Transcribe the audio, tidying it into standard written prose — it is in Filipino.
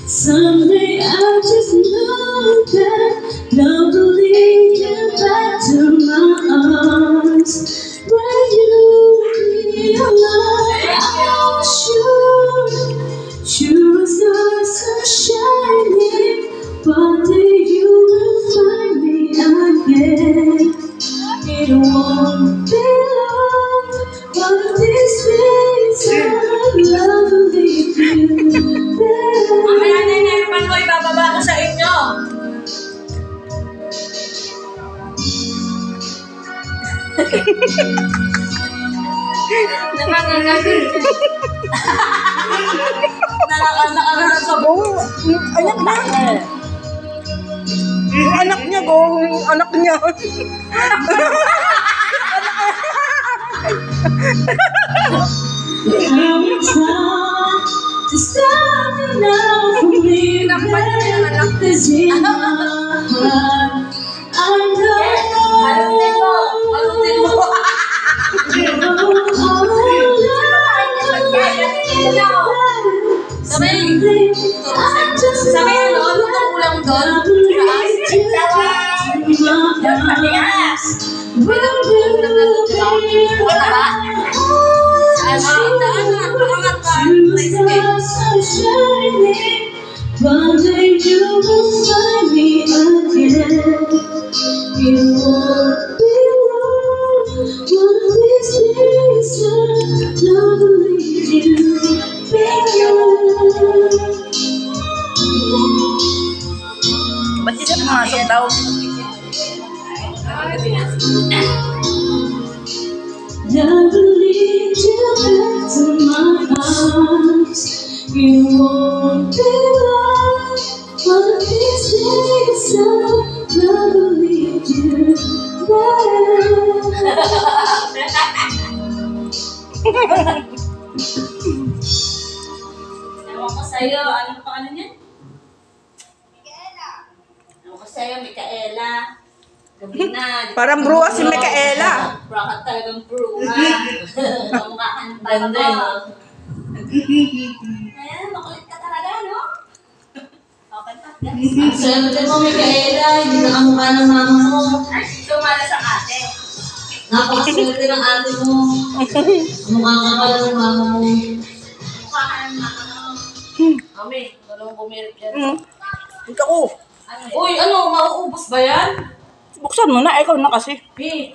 Someday I just know that love will lead you back to my arms. When you realize I'm sure was not so shining, but then you will find me again. It won't be long, but this is a lovely feeling. Mamaya na yung airpan ko, ibababa ko sa inyo. Nakakagagod. Nakakagagod sa buo. Anak na. Anak niya, go. Anak niya. I will try to stop you now from leaving this in my heart. I know Malutin mo. Sabay ano, lutong ulang doon. One day you will find me again. You won't be wrong. One of these days love will lead you back. Ba't di siya pumasok daw? Love will lead you back to my arms. You won't be long. One of these days love will lead you back. Ewan ko sa'yo, anong pangalan niya? Ewan ko sa'yo, Micaela. Gabi na. Parang bruwa si Micaela. Bruwa ka talagang bruwa. Kamukha ka ng bata Ganda, ko. no? Ayan, makulit ka talaga, no? Okay pa, Ang swerte mo, Micaela, hindi na kamukha ng mama mo. Ay, sumala sa ate. Napakaswerte ng ate mo. Kamukha ka pala ng mama mo. Mukha ka ng mama mo. Mami, marunong bumirit yan. Ikaw ko. Uy, ano, mauubos ba yan? Buksan mo na, ikaw na kasi. Hey,